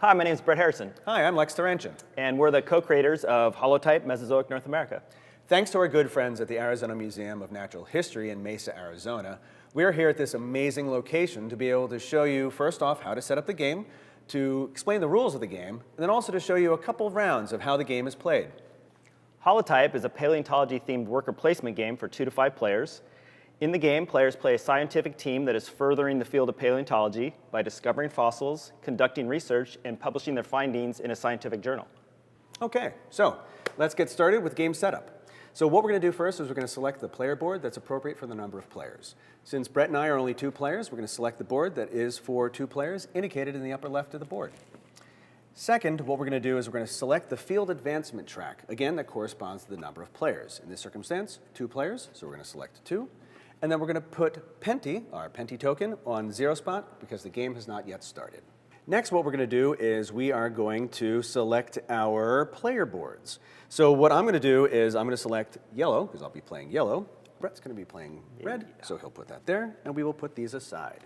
Hi, my name is Brett Harrison, Hi, I'm Lex Terentian. and we're the co-creators of Holotype, Mesozoic North America. Thanks to our good friends at the Arizona Museum of Natural History in Mesa, Arizona, we're here at this amazing location to be able to show you, first off, how to set up the game, to explain the rules of the game, and then also to show you a couple of rounds of how the game is played. Holotype is a paleontology-themed worker placement game for 2 to 5 players. In the game, players play a scientific team that is furthering the field of paleontology by discovering fossils, conducting research, and publishing their findings in a scientific journal. Okay, so let's get started with game setup. So what we're going to do first is we're going to select the player board that's appropriate for the number of players. Since Brett and I are only 2 players, we're going to select the board that is for 2 players, indicated in the upper left of the board. Second, what we're going to do is we're going to select the field advancement track. Again, that corresponds to the number of players. In this circumstance, 2 players, so we're going to select 2. And then we're going to put Penti, our Penti token, on 0 spot because the game has not yet started. Next, what we're going to do is we are going to select our player boards. So what I'm going to do is I'm going to select yellow, because I'll be playing yellow. Brett's going to be playing red, so he'll put that there, and we will put these aside.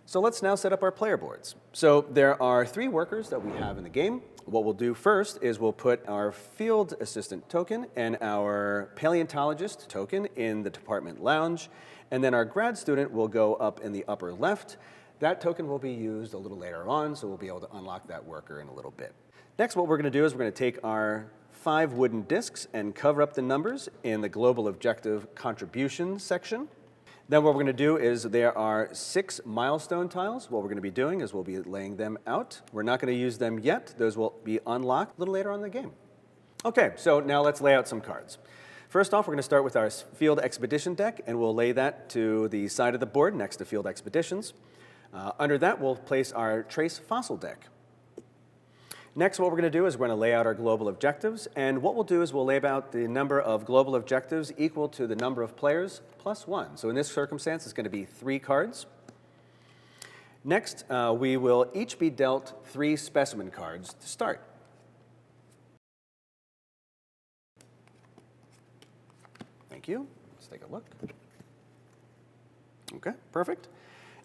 So let's now set up our player boards. So there are 3 workers that we have in the game. What we'll do first is we'll put our field assistant token and our paleontologist token in the department lounge, and then our grad student will go up in the upper left. That token will be used a little later on, so we'll be able to unlock that worker in a little bit. Next, what we're going to do is we're going to take our 5 wooden discs and cover up the numbers in the global objective contribution section. Then what we're going to do is there are 6 milestone tiles. What we're going to be doing is we'll be laying them out. We're not going to use them yet. Those will be unlocked a little later on in the game. Okay, so now let's lay out some cards. First off, we're going to start with our field expedition deck, and we'll lay that to the side of the board next to field expeditions. Under that, we'll place our trace fossil deck. Next, what we're going to do is we're going to lay out our global objectives, and what we'll do is we'll lay out the number of global objectives equal to the number of players plus 1. So in this circumstance, it's going to be 3 cards. Next, we will each be dealt 3 specimen cards to start. Thank you. Let's take a look. Okay, perfect.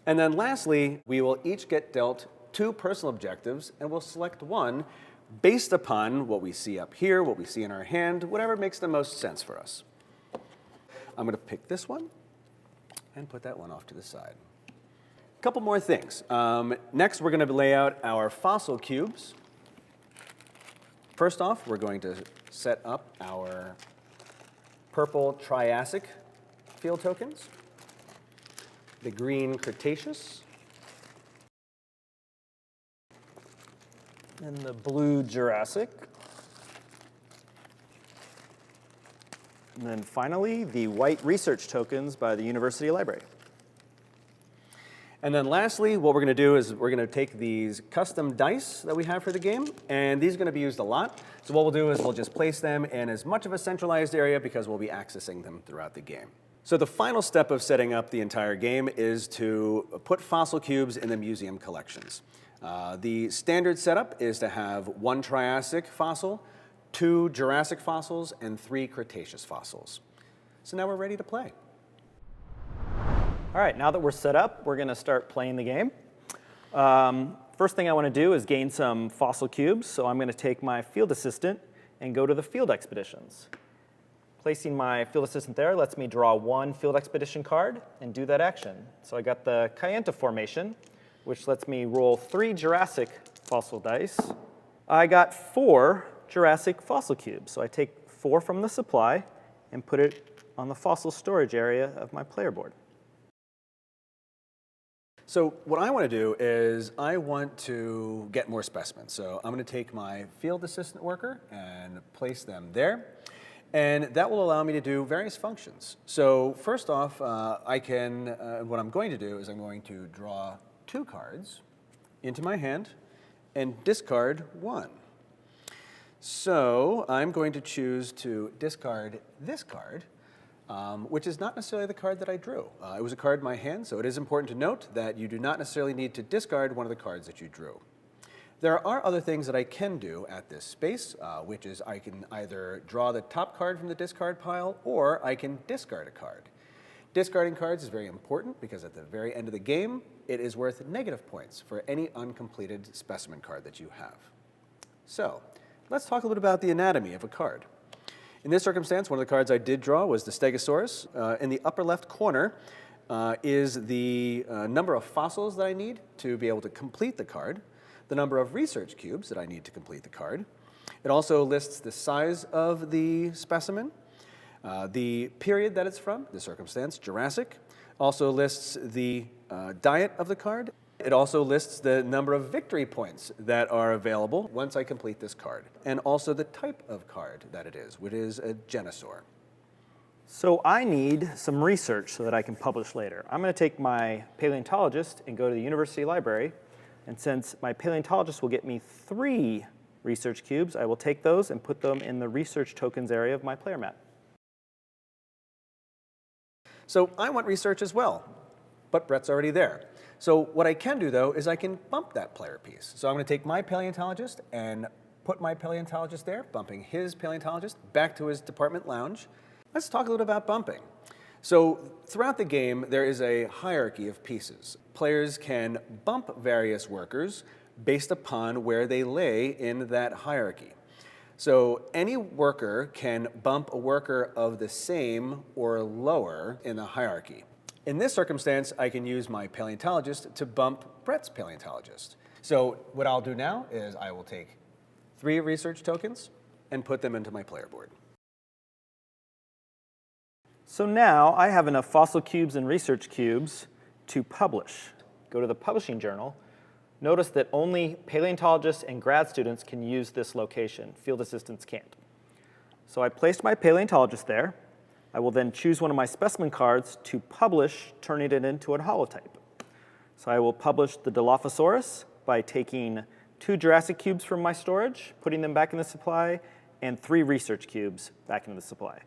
And then lastly, we will each get dealt 2 personal objectives, and we'll select one based upon what we see up here, what we see in our hand, whatever makes the most sense for us. I'm going to pick this one and put that one off to the side. A couple more things. Next, we're going to lay out our fossil cubes. First off, we're going to set up our purple Triassic field tokens, the green Cretaceous, And the blue Jurassic. And then finally, the white research tokens by the University Library. And then lastly, what we're going to do is we're going to take these custom dice that we have for the game, and these are going to be used a lot. So what we'll do is we'll just place them in as much of a centralized area because we'll be accessing them throughout the game. So the final step of setting up the entire game is to put fossil cubes in the museum collections. The standard setup is to have 1 Triassic fossil, 2 Jurassic fossils, and 3 Cretaceous fossils. So now we're ready to play. All right, now that we're set up, we're going to start playing the game. First thing I want to do is gain some fossil cubes, so I'm going to take my field assistant and go to the field expeditions. Placing my field assistant there lets me draw 1 field expedition card and do that action. So I got the Kayenta formation, which lets me roll 3 Jurassic fossil dice. I got 4 Jurassic fossil cubes, so I take 4 from the supply and put it on the fossil storage area of my player board. So what I want to do is I want to get more specimens. So I'm going to take my field assistant worker and place them there. And that will allow me to do various functions. So first off, what I'm going to do is I'm going to draw 2 cards into my hand and discard 1. So I'm going to choose to discard this card, which is not necessarily the card that I drew. It was a card in my hand, so it is important to note that you do not necessarily need to discard one of the cards that you drew. There are other things that I can do at this space, which is I can either draw the top card from the discard pile, or I can discard a card. Discarding cards is very important because at the very end of the game, it is worth negative points for any uncompleted specimen card that you have. So, let's talk a little bit about the anatomy of a card. In this circumstance, one of the cards I did draw was the Stegosaurus. In the upper left corner is the number of fossils that I need to be able to complete the card, the number of research cubes that I need to complete the card. It also lists the size of the specimen, the period that it's from, the circumstance, Jurassic. Also lists the diet of the card. It also lists the number of victory points that are available once I complete this card, and also the type of card that it is, which is a Genosaur. So I need some research so that I can publish later. I'm going to take my paleontologist and go to the university library, and since my paleontologist will get me 3 research cubes, I will take those and put them in the research tokens area of my player mat. So I want research as well, but Brett's already there. So what I can do, though, is I can bump that player piece. So I'm going to take my paleontologist and put my paleontologist there, bumping his paleontologist back to his department lounge. Let's talk a little about bumping. So throughout the game, there is a hierarchy of pieces. Players can bump various workers based upon where they lay in that hierarchy. So any worker can bump a worker of the same or lower in the hierarchy. In this circumstance, I can use my paleontologist to bump Brett's paleontologist. So what I'll do now is I will take 3 research tokens and put them into my player board. So now I have enough fossil cubes and research cubes to publish. Go to the publishing journal. Notice that only paleontologists and grad students can use this location. Field assistants can't. So I placed my paleontologist there. I will then choose one of my specimen cards to publish, turning it into a holotype. So I will publish the Dilophosaurus by taking 2 Jurassic cubes from my storage, putting them back in the supply, and 3 research cubes back into the supply.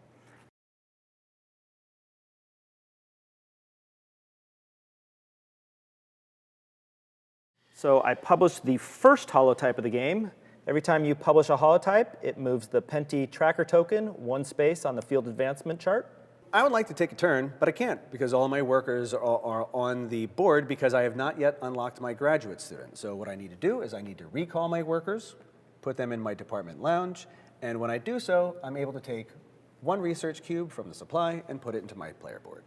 So I published the first holotype of the game. Every time you publish a holotype, it moves the Penti tracker token 1 space on the field advancement chart. I would like to take a turn, but I can't because all of my workers are on the board because I have not yet unlocked my graduate student. So what I need to do is I need to recall my workers, put them in my department lounge, and when I do so, I'm able to take 1 research cube from the supply and put it into my player board.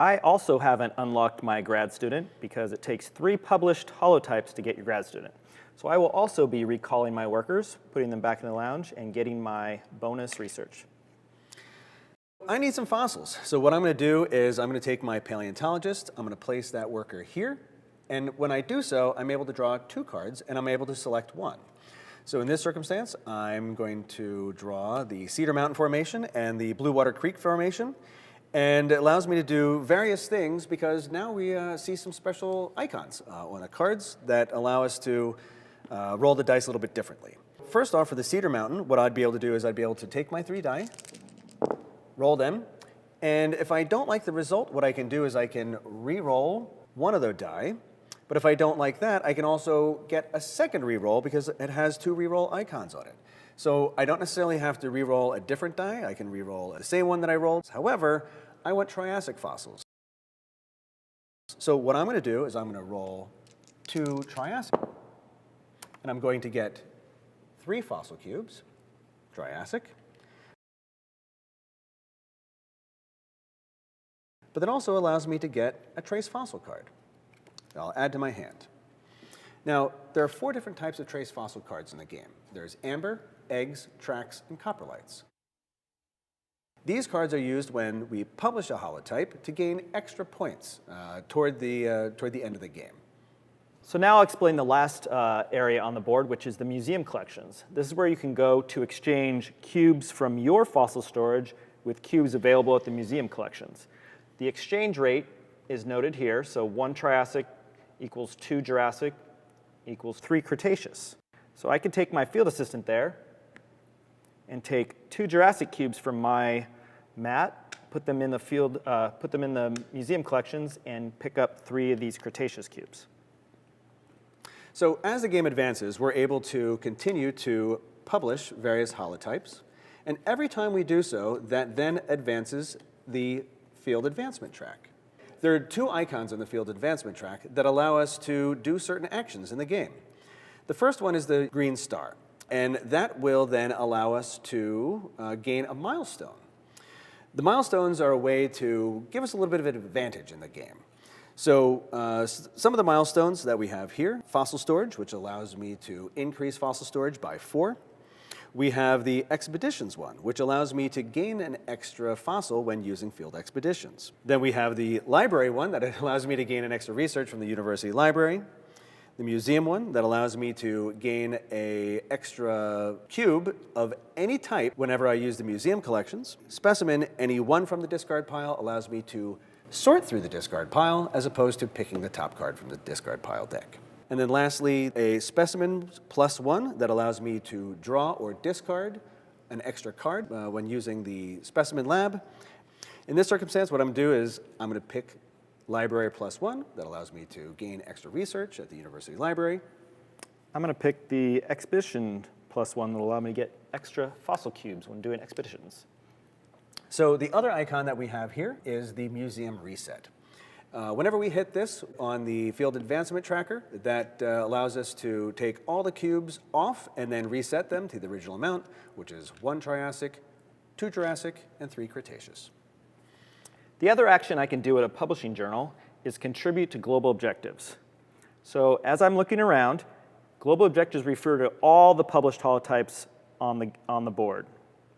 I also haven't unlocked my grad student because it takes 3 published holotypes to get your grad student. So I will also be recalling my workers, putting them back in the lounge, and getting my bonus research. I need some fossils. So what I'm going to do is I'm going to take my paleontologist, I'm going to place that worker here, and when I do so, I'm able to draw 2 cards, and I'm able to select 1. So in this circumstance, I'm going to draw the Cedar Mountain Formation and the Blue Water Creek Formation. And it allows me to do various things because now we see some special icons on the cards that allow us to roll the dice a little bit differently. First off, for the Cedar Mountain, what I'd be able to do is I'd be able to take my 3 die, roll them, and if I don't like the result, what I can do is I can re-roll one of those die, but if I don't like that, I can also get a second re-roll because it has 2 re-roll icons on it. So I don't necessarily have to re-roll a different die. I can re-roll the same one that I rolled. However, I want Triassic fossils. So what I'm going to do is I'm going to roll 2 Triassic. And I'm going to get 3 fossil cubes, Triassic. But that also allows me to get a trace fossil card that I'll add to my hand. Now, there are 4 different types of trace fossil cards in the game. There's amber, eggs, tracks, and coprolites. These cards are used when we publish a holotype to gain extra points toward the end of the game. So now I'll explain the last area on the board, which is the museum collections. This is where you can go to exchange cubes from your fossil storage with cubes available at the museum collections. The exchange rate is noted here, so 1 Triassic equals 2 Jurassic equals 3 Cretaceous. So I can take my field assistant there and take 2 Jurassic cubes from my mat, put them in the museum collections, and pick up 3 of these Cretaceous cubes. So as the game advances, we're able to continue to publish various holotypes, and every time we do so, that then advances the field advancement track. There are two icons on the field advancement track that allow us to do certain actions in the game. The first one is the green star, and that will then allow us to gain a milestone. The milestones are a way to give us a little bit of an advantage in the game. So some of the milestones that we have here, fossil storage, which allows me to increase fossil storage by 4. We have the expeditions one, which allows me to gain an extra fossil when using field expeditions. Then we have the library one that allows me to gain an extra research from the university library. The museum one that allows me to gain an extra cube of any type whenever I use the museum collections. Specimen, any one from the discard pile, allows me to sort through the discard pile as opposed to picking the top card from the discard pile deck. And then lastly, a specimen +1 that allows me to draw or discard an extra card when using the specimen lab. In this circumstance, what I'm going to do is I'm going to pick library +1 that allows me to gain extra research at the university library. I'm going to pick the expedition +1 that will allow me to get extra fossil cubes when doing expeditions. So the other icon that we have here is the museum reset. Whenever we hit this on the field advancement tracker, that allows us to take all the cubes off and then reset them to the original amount, which is 1 Triassic, 2 Jurassic, and 3 Cretaceous. The other action I can do at a publishing journal is contribute to global objectives. So as I'm looking around, global objectives refer to all the published holotypes on the board,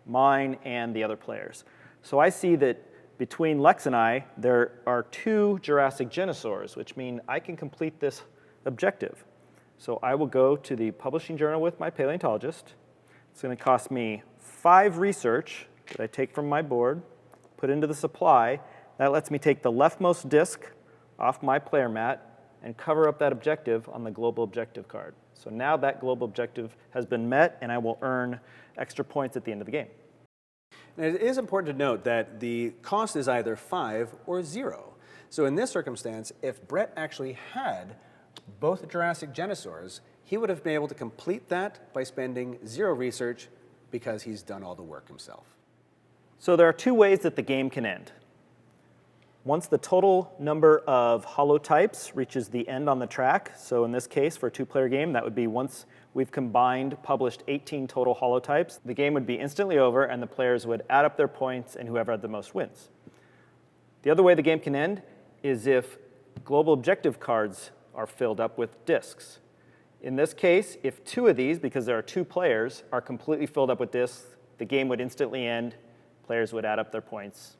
mine and the other players. So I see that between Lex and I, there are 2 Jurassic genosaurs, which mean I can complete this objective. So I will go to the publishing journal with my paleontologist. It's going to cost me 5 research that I take from my board, put into the supply. That lets me take the leftmost disc off my player mat and cover up that objective on the global objective card. So now that global objective has been met, and I will earn extra points at the end of the game. And it is important to note that the cost is either 5 or 0. So in this circumstance, if Brett actually had both Jurassic genosaurs, he would have been able to complete that by spending 0 research because he's done all the work himself. So there are 2 ways that the game can end. Once the total number of holotypes reaches the end on the track, so in this case for a 2-player game, that would be once we've combined, published 18 total holotypes, the game would be instantly over and the players would add up their points and whoever had the most wins. The other way the game can end is if global objective cards are filled up with discs. In this case, if 2 of these, because there are 2 players, are completely filled up with discs, the game would instantly end, players would add up their points.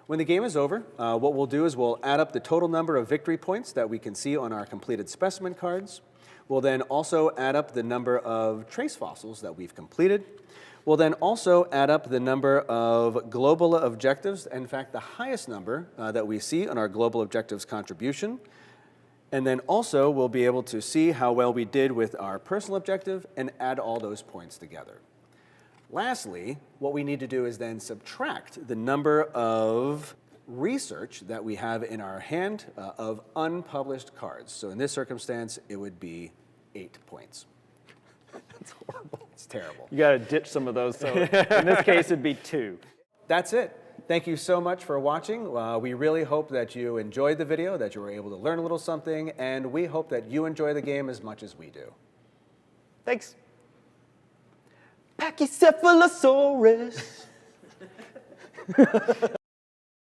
When the game is over, what we'll do is we'll add up the total number of victory points that we can see on our completed specimen cards. We'll then also add up the number of trace fossils that we've completed. We'll then also add up the number of global objectives, in fact, the highest number that we see on our global objectives contribution. And then also we'll be able to see how well we did with our personal objective and add all those points together. Lastly, what we need to do is then subtract the number of research that we have in our hand of unpublished cards. So in this circumstance, it would be 8 points. That's horrible. It's terrible. You got to ditch some of those, so in this case, it'd be 2. That's it. Thank you so much for watching. We really hope that you enjoyed the video, that you were able to learn a little something, and we hope that you enjoy the game as much as we do. Thanks. Pachycephalosaurus.